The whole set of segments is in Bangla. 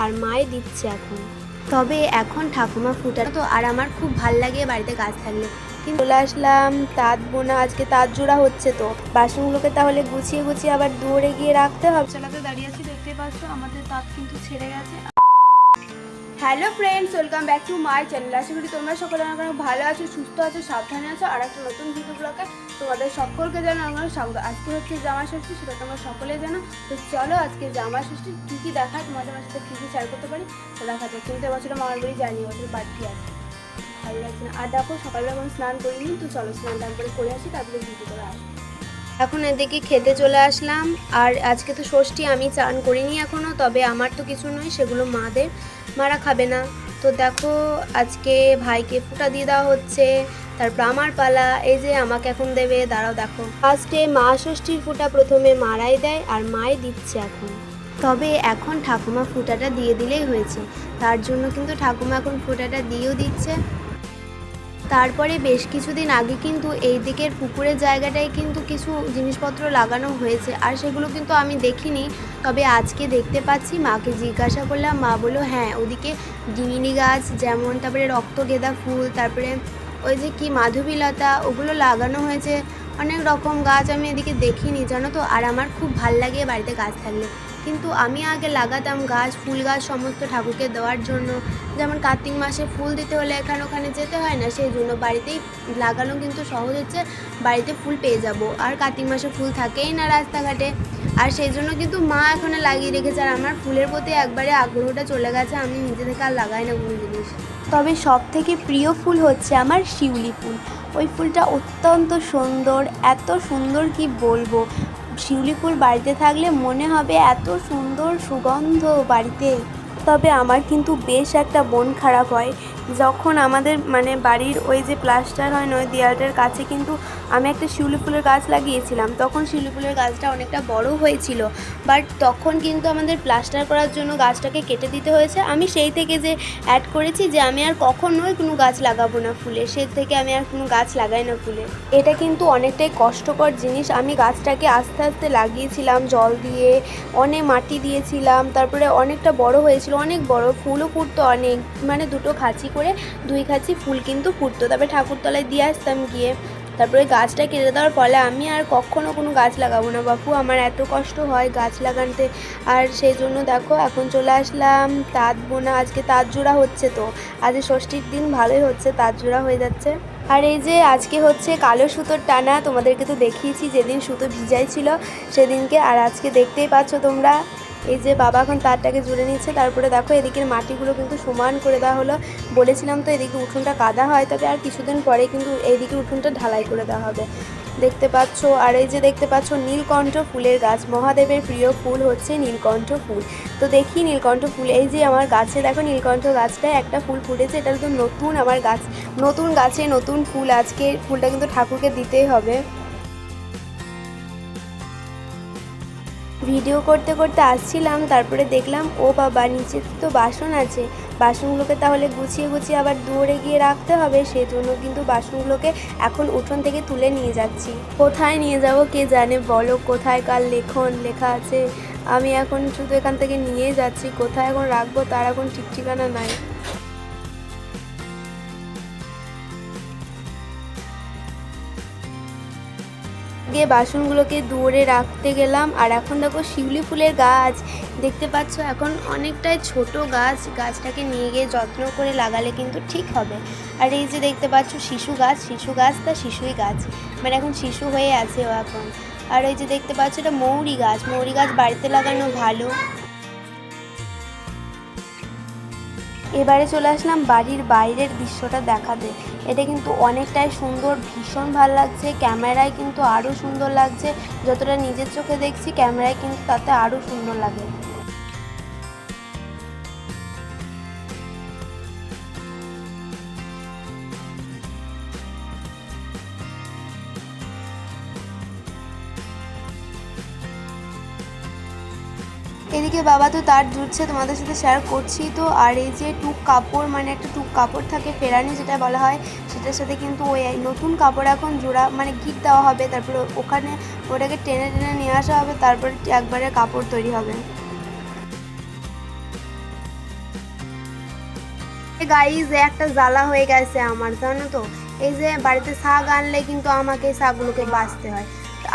আর মায়ে দিচ্ছে এখন। তবে এখন ঠাকুমা ফুটা তো, আর আমার খুব ভাল লাগে বাড়িতে গাছ থাকলে। কিন্তু চলে আসলাম তাঁত বোনা, আজকে তাঁত জোড়া হচ্ছে, তো বাসনগুলোকে তাহলে গুছিয়ে গুছিয়ে আবার দৌড়ে গিয়ে রাখতে হবে। চালাতে দাঁড়িয়ে আছি, দেখতে পাচ্ছ আমাদের তাঁত কিন্তু ছেড়ে গেছে। Hello friends, welcome back to my channel. আশা করি তোমরা সকলে অনেক ভালো আছো, সুস্থ আছো, সাবধানে আছো। আর একটা নতুন ভিডিও ব্লগে তোমাদের সকলকে জানো অনেক স্বাগত। আজকে হচ্ছে জামা ষষ্ঠী, সেটা তোমরা সকলে জানো। তো চলো আজকে জামা ষষ্ঠী কী কী দেখায় তোমাদের সাথে, কী কী শেয়ার করতে পারি তো দেখা যায়। কিন্তু এবছর মামার বাড়ি জানি, এবছর বাড়তি আছে, ভালো লাগছে না। আর দেখো সকালবেলা এখন স্নান করিনি, তো চলো স্নান টান করে আসি, তারপরে ভিডিও করে আসি। এখন এদিকে খেতে চলে আসলাম। আর আজকে তো ষষ্ঠী, আমি চান করিনি এখনও, তবে আমার তো কিছু নয়, সেগুলো মাদের, মারা খাবে না। তো দেখো আজকে ভাইকে ফুটা দিয়ে দেওয়া হচ্ছে, তারপর আমার পালা। এই যে আমাকে এখন দেবে, দাঁড়াও দেখো। ফার্স্টে মা ষষ্ঠীর ফুটা প্রথমে মারাই দেয়, আর মাই দিচ্ছে এখন। তবে এখন ঠাকুমা ফুটাটা দিয়ে দিলেই হয়েছে, তার জন্য কিন্তু ঠাকুমা এখন ফুটাটা দিয়েও দিচ্ছে। তারপরে বেশ কিছুদিন আগে কিন্তু এই দিকের পুকুরের জায়গাটায় কিন্তু কিছু জিনিসপত্র লাগানো হয়েছে, আর সেগুলো কিন্তু আমি দেখিনি। তবে আজকে দেখতে পাচ্ছি, মাকে জিজ্ঞাসা করলাম, মা বললো হ্যাঁ ওদিকে ডিঙিনি গাছ যেমন, তারপরে রক্তগেঁদা ফুল, তারপরে ওই যে কি মাধবীলতা, ওগুলো লাগানো হয়েছে। অনেক রকম গাছ আমি এদিকে দেখিনি জানো তো। আর আমার খুব ভাল লাগে বাড়িতে গাছ থাকলে। কিন্তু আমি আগে লাগাতাম গাছ, ফুল গাছ সমস্ত ঠাকুরকে দেওয়ার জন্য। যেমন কার্তিক মাসে ফুল দিতে হলে এখানে ওখানে যেতে হয় না, সেই জন্য বাড়িতেই লাগানো কিন্তু সহজ হচ্ছে, বাড়িতে ফুল পেয়ে যাব। আর কার্তিক মাসে ফুল থাকেই না রাস্তাঘাটে, আর সেই জন্য কিন্তু মা এখানে লাগিয়ে রেখেছে। আর আমার ফুলের প্রতি একবারে আগ্রহটা চলে গেছে, আমি নিজে থেকে আর লাগাই না কোনো জিনিস। তবে সব থেকে প্রিয় ফুল হচ্ছে আমার শিউলি ফুল। ওই ফুলটা অত্যন্ত সুন্দর, এত সুন্দর কি বলবো। শিউলি ফুল বাড়িতে থাকলে মনে হবে এত সুন্দর সুগন্ধ বাড়িতে। তবে আমার কিন্তু বেশ একটা মন খারাপ হয় যখন আমাদের মানে বাড়ির ওই যে প্লাস্টার হয় না, ওই দেয়ালটার কাছে কিন্তু আমি একটা শিউলি ফুলের গাছ লাগিয়েছিলাম। তখন শিউলি ফুলের গাছটা অনেকটা বড় হয়েছিল, বাট তখন কিন্তু আমাদের প্লাস্টার করার জন্য গাছটাকে কেটে দিতে হয়েছে। আমি সেই থেকে যে অ্যাড করেছি যে আমি আর কখনোই কোনো গাছ লাগাবো না ফুলে, সেই থেকে আমি আর কোনো গাছ লাগাই না ফুলে। এটা কিন্তু অনেকটাই কষ্টকর জিনিস। আমি গাছটাকে আস্তে আস্তে লাগিয়েছিলাম, জল দিয়ে অনেক মাটি দিয়েছিলাম, তারপরে অনেকটা বড় হয়েছিল, অনেক বড় ফুলও ফুটতো অনেক, মানে দুটো খাঁচি করে 2 খাঁচি ফুল কিন্তু ফুটতো। তারপরে ঠাকুরতলায় দিয়ে আসতাম গিয়ে। তারপরে গাছটা কেটে দেওয়ার ফলে আমি আর কখনো কোনো গাছ লাগাবো না বাপু, আমার এত কষ্ট হয় গাছ লাগাতে। আর সেই জন্য দেখো এখন চলে আসলাম তাঁত বোনা, আজকে তাঁত জোড়া হচ্ছে, তো আজ ষষ্ঠীর দিন ভালোই হচ্ছে, তাঁত জোড়া হয়ে যাচ্ছে। আর এই যে আজকে হচ্ছে কালো সুতোর টানা, তোমাদেরকে তো দেখিয়েছি যেদিন সুতো ভিজাই ছিল সেদিনকে। আর আজকে দেখতেই পাচ্ছ তোমরা, এই যে বাবা এখন তারটাকে জুড়ে নিচ্ছে। তারপরে দেখো এদিকের মাটিগুলো কিন্তু সমান করে দেওয়া হলো। বলেছিলাম তো এদিকে উঠোনটা কাদা হয়, তবে আর কিছুদিন পরে কিন্তু এইদিকে উঠোনটা ঢালাই করে দেওয়া হবে, দেখতে পাচ্ছ। আর এই যে দেখতে পাচ্ছ নীলকণ্ঠ ফুলের গাছ, মহাদেবের প্রিয় ফুল হচ্ছে নীলকণ্ঠ ফুল। তো দেখি নীলকণ্ঠ ফুল, এই যে আমার গাছে দেখো নীলকণ্ঠ গাছটায় একটা ফুল ফুটেছে, এটা তো নতুন আমার গাছ, নতুন গাছে নতুন ফুল। আজকে ফুলটা কিন্তু ঠাকুরকে দিতেই হবে। ভিডিও করতে করতে আসছিলাম, তারপরে দেখলাম ও বাবা নিচে তো বাসন আছে, বাসনগুলোকে তাহলে গুছিয়ে গুছিয়ে আবার দৌড়ে গিয়ে রাখতে হবে। সেজন্য কিন্তু বাসনগুলোকে এখন উঠোন থেকে তুলে নিয়ে যাচ্ছি। কোথায় নিয়ে যাব কে জানে, বলো কোথায় কার লেখা আছে। আমি এখন শুধু এখান থেকে নিয়েই যাচ্ছি, কোথায় এখন রাখবো তার এখন ঠিক ঠিকানা নাই। গিয়ে বাসনগুলোকে দূরে রাখতে গেলাম। আর এখন দেখো শিউলি ফুলের গাছ দেখতে পাচ্ছ, এখন অনেকটাই ছোট গাছ, গাছটাকে নিয়ে গিয়ে যত্ন করে লাগালে কিন্তু ঠিক হবে। আর এই যে দেখতে পাচ্ছ শিশু গাছ তা শিশুই গাছ, মানে এখন শিশু হয়ে আছে ও এখন। আর ওই যে দেখতে পাচ্ছ এটা মৌরি গাছ বাড়িতে লাগানো ভালো। এবারে চলে আসলাম বাড়ির বাইরের দৃশ্যটা দেখাতে। এটা কিন্তু অনেকটাই সুন্দর, ভীষণ ভালো লাগছে, ক্যামেরায় কিন্তু আরও সুন্দর লাগছে। যতটা নিজের চোখে দেখছি ক্যামেরায় কিন্তু তাতে আরও সুন্দর লাগে। এদিকে বাবা তো তার জুড়ছে, তোমাদের সাথে শেয়ার করছি তো। আর এই যে টুক কাপড়, মানে একটা টুক কাপড় থাকে ফেরানি যেটা বলা হয়, সেটার সাথে কিন্তু ওই নতুন কাপড় এখন জোড়া মানে গিট দেওয়া হবে, তারপরে ওখানে ওটাকে টেনে টেনে নিয়ে আসা হবে, তারপরে একবারে কাপড় তৈরি হবে। গাইজ একটা জ্বালা হয়ে গেছে আমার, জানো তো। এই যে বাড়িতে শাক আনলে কিন্তু আমাকে শাকগুলোকে বাছতে হয়।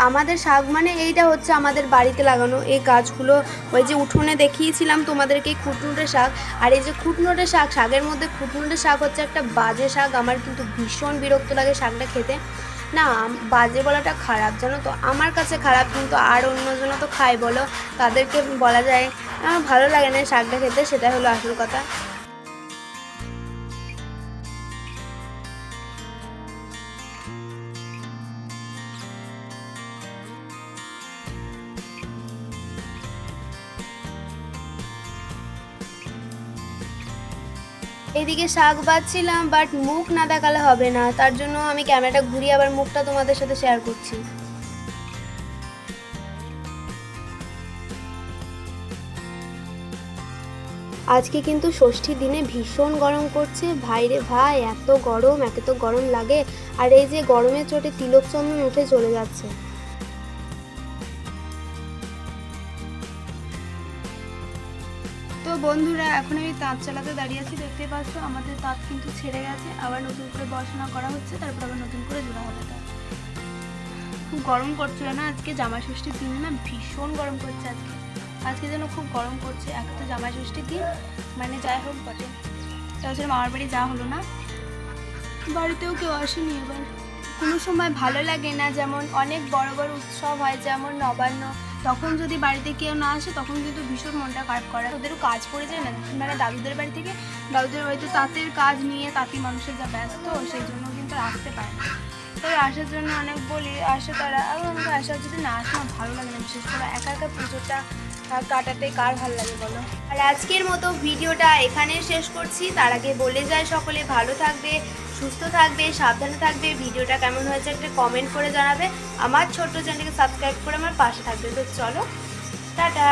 আমাদের শাক মানে এইটা হচ্ছে আমাদের বাড়িতে লাগানো এই গাছগুলো। ওই যে উঠোনে দেখিয়েছিলাম তোমাদেরকে খুটনুটে শাক। আর এই যে খুটনুটে শাক, শাকের মধ্যে খুটনুটে শাক হচ্ছে একটা বাজে শাক। আমার কিন্তু ভীষণ বিরক্ত লাগে শাকটা খেতে। না, বাজে বলাটা খারাপ, জানো তো, আমার কাছে খারাপ, কিন্তু আর অন্যজন তো খায় বলো, তাদেরকে বলা যায় আমার ভালো লাগে না শাকটা খেতে, সেটা হলো আসল কথা। এদিকে শাক বাজছিলাম, বাট মুখ না দেখালে হবে না, তার জন্য আমি ক্যামেরাটা ঘুরিয়ে আবার মুখটা তোমাদের সাথে শেয়ার করছি। আজকে কিন্তু ষষ্ঠীর দিনে ভীষণ গরম করছে ভাইরে ভাই, এত গরম, একে তো গরম লাগে। আর এই যে গরমের চোটে তিলক চন্দন উঠে চলে যাচ্ছে। তো বন্ধুরা, এখন আমি তাঁত চালাতে দাঁড়িয়ে আছি, দেখতে পাচ্ছ আমাদের তাঁত কিন্তু ছেড়ে গেছে, আবার নতুন করে বসানো করা হচ্ছে, তারপর আবার নতুন করে জোড়া হবে তাঁত। খুব গরম করছিল না আজকে, জামাই ষষ্ঠীর দিনে না ভীষণ গরম করছে আজকে। আজকে যেন খুব গরম করছে, এক তো জামাই ষষ্ঠীর দিন, মানে যাই হোক বটে। তাছাড়া মামার বাড়ি যাওয়া হলো না, বাড়িতেও কেউ আসেনি এবার। কোনো সময় ভালো লাগে না, যেমন অনেক বড় বড় উৎসব হয় যেমন নবান্ন, তখন যদি বাড়িতে কেউ না আসে তখন কিন্তু ভীষণ মনটা খারাপ করে। ওদেরও কাজ পড়ে যায় না, মানে দাদুদের বাড়ি থেকে, দাদুদের বাড়িতে তাঁতের কাজ নিয়ে তাঁতি মানুষের যা ব্যস্ত, সেই জন্য কিন্তু আসতে পারে না। তবে আসার জন্য অনেক বলি, আসে তারা, আর আমাকে আসার যদি না আসে আমার ভালো লাগে না, বিশেষ করে একা একা পুজোটা কাটাতে কার ভালো লাগে বলো। আর আজকের মতো ভিডিওটা এখানে শেষ করছি। তার আগে বলে যায় সকলে ভালো থাকবে, সুস্থ থাকবে, সাবধানে থাকবে। ভিডিওটা কেমন হয়েছে একটা কমেন্ট করে জানাবে। আমার ছোট্ট চ্যানেলকে সাবস্ক্রাইব করে আমার পাশে থাকবে। তো চলো, টাটা।